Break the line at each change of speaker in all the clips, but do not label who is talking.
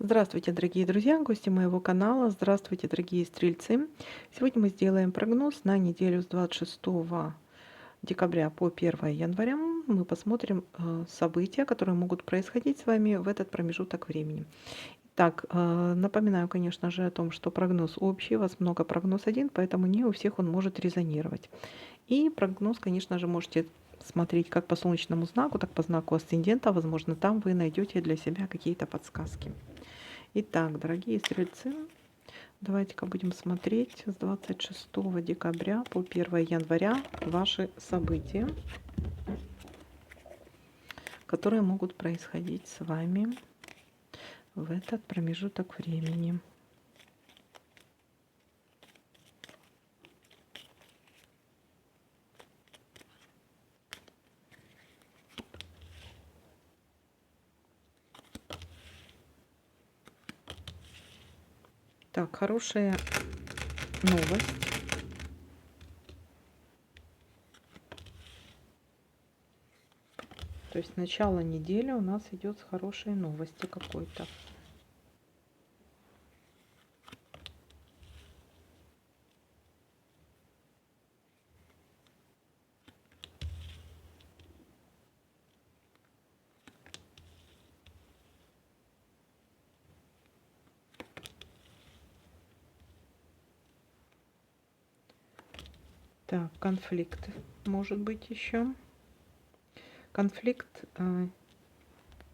Здравствуйте, дорогие друзья, гости моего канала. Здравствуйте, дорогие стрельцы. Сегодня мы сделаем прогноз на неделю с 26 декабря по 1 января. Мы посмотрим события, которые могут происходить с вами в этот промежуток времени. Так, напоминаю, конечно же, о том, что прогноз общий, у вас много прогноз один, поэтому не у всех он может резонировать. И прогноз, конечно же, можете смотреть как по солнечному знаку, так по знаку асцендента. Возможно, там вы найдете для себя какие-то подсказки. Итак, дорогие стрельцы, давайте-ка будем смотреть с 26 декабря по 1 января ваши события, которые могут происходить с вами в этот промежуток времени. Так, хорошая новость. То есть начало недели у нас идет с хорошей новости какой-то. Так, конфликт может быть еще. Конфликт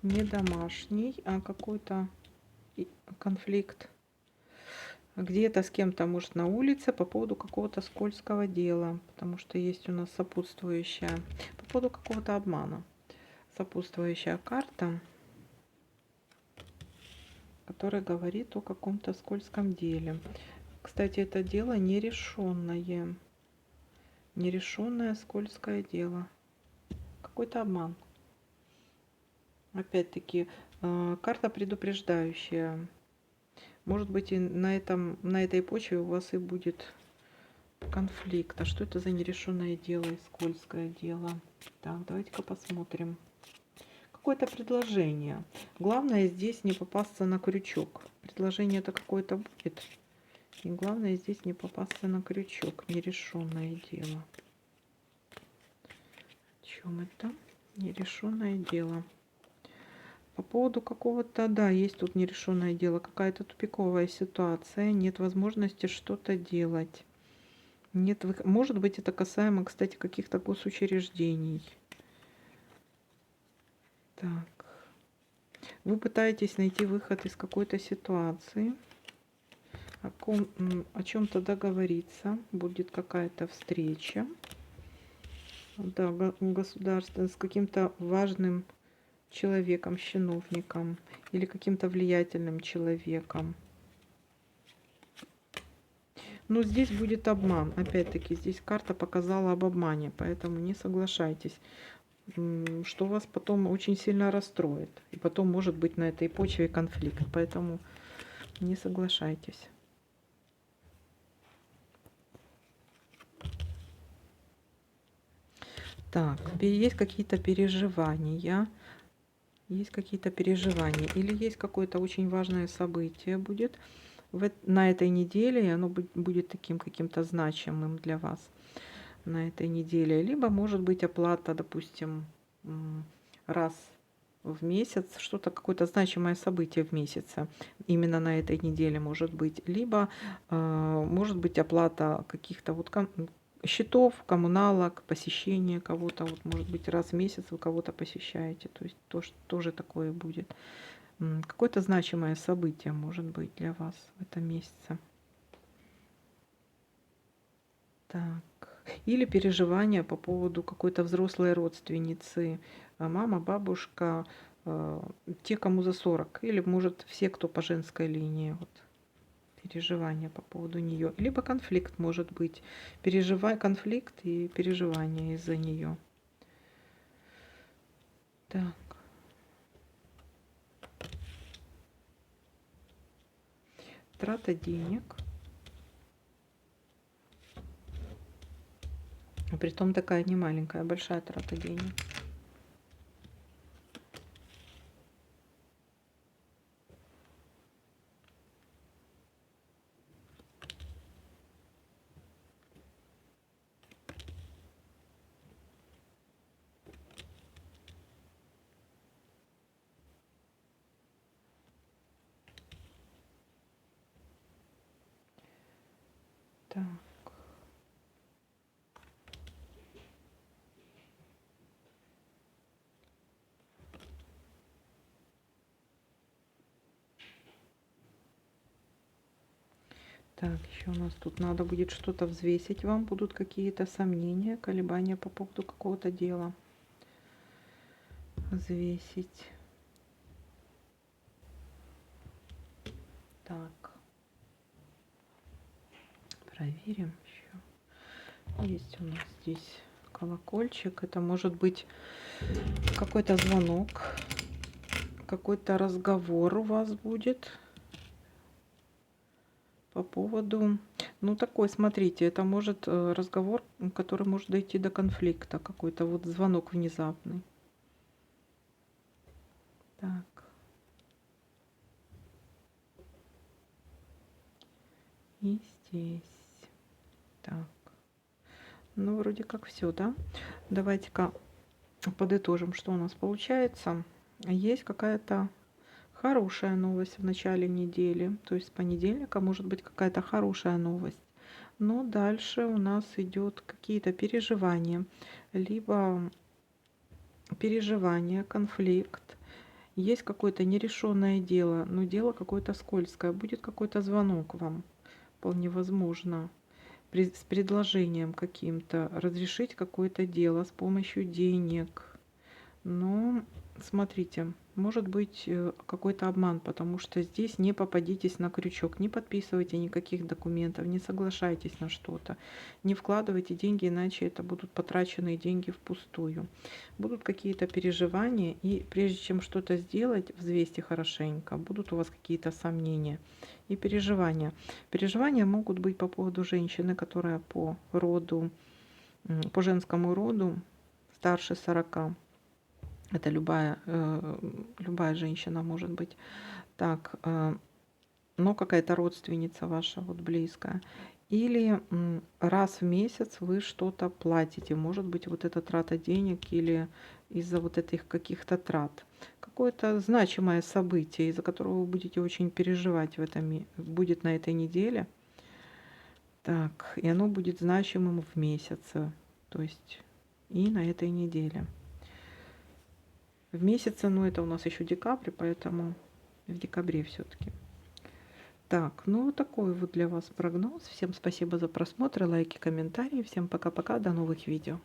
не домашний, а какой-то конфликт где-то с кем-то, может, на улице по поводу какого-то скользкого дела, потому что есть у нас сопутствующая, по поводу какого-то обмана, сопутствующая карта, которая говорит о каком-то скользком деле. Кстати, это дело нерешенное, нерешенное скользкое дело, какой-то обман. Опять-таки, карта предупреждающая. Может быть, и на этой почве у вас и будет конфликт. А что это за нерешенное дело и скользкое дело? Так, давайте-ка посмотрим. Какое-то предложение. Главное здесь не попасться на крючок. Предложение это какое-то будет. И главное здесь не попасться на крючок. Нерешенное дело. О чем это? Нерешенное дело. По поводу какого-то, да, есть тут нерешенное дело. Какая-то тупиковая ситуация. Нет возможности что-то делать. Нет, может быть, это касаемо, кстати, каких-то госучреждений. Так. Вы пытаетесь найти выход из какой-то ситуации, о чем-то договориться, будет какая-то встреча, да, государство с каким-то важным человеком, чиновником или каким-то влиятельным человеком. Но здесь будет обман. Опять-таки, здесь карта показала об обмане, поэтому не соглашайтесь, что вас потом очень сильно расстроит. И потом может быть на этой почве конфликт, поэтому не соглашайтесь. Так, есть какие-то переживания. Есть какие-то переживания. Или есть какое-то очень важное событие будет на этой неделе, и оно будет таким каким-то значимым для вас на этой неделе. Либо может быть оплата, допустим, раз в месяц, что-то, какое-то значимое событие в месяце именно на этой неделе может быть. Либо может быть оплата каких-то вот счетов, коммуналок, посещение кого-то. Вот, может быть, раз в месяц вы кого-то посещаете. То есть тоже такое будет. Какое-то значимое событие может быть для вас в этом месяце. Так. Или переживания по поводу какой-то взрослой родственницы. Мама, бабушка, те, кому за 40. Или, может, все, кто по женской линии. Вот. Переживания по поводу нее. Либо конфликт может быть. Конфликт и переживания из-за нее. Так. Трата денег. Притом такая не маленькая, большая трата денег. Так. Так, еще у нас тут надо будет что-то взвесить вам. Будут какие-то сомнения, колебания по поводу какого-то дела. Взвесить. Так. Проверим еще. Есть у нас здесь колокольчик. Это может быть какой-то звонок, какой-то разговор у вас будет по поводу, ну такой, смотрите, это может разговор, который может дойти до конфликта, какой-то вот звонок внезапный. Так. И здесь. Так. Ну, вроде как все, да? Давайте-ка подытожим, что у нас получается. Есть какая-то хорошая новость в начале недели, то есть с понедельника может быть какая-то хорошая новость. Но дальше у нас идет какие-то переживания, либо переживания, конфликт. Есть какое-то нерешенное дело, но дело какое-то скользкое. Будет какой-то звонок вам, вполне возможно, с предложением каким-то разрешить какое-то дело с помощью денег. Но смотрите, может быть какой-то обман, потому что здесь не попадитесь на крючок, не подписывайте никаких документов, не соглашайтесь на что-то, не вкладывайте деньги, иначе это будут потраченные деньги впустую. Будут какие-то переживания, и прежде чем что-то сделать, взвесьте хорошенько, будут у вас какие-то сомнения и переживания. Переживания могут быть по поводу женщины, которая по роду, по женскому роду старше 40. Это любая женщина может быть. Так, но какая-то родственница ваша, вот близкая. Или раз в месяц вы что-то платите. Может быть, вот эта трата денег или из-за вот этих каких-то трат. Какое-то значимое событие, из-за которого вы будете очень переживать будет на этой неделе. Так, и оно будет значимым в месяце. То есть и на этой неделе. В месяце, ну это у нас еще декабрь, поэтому в декабре все-таки. Так, ну вот такой вот для вас прогноз. Всем спасибо за просмотр, лайки, комментарии. Всем пока-пока, до новых видео.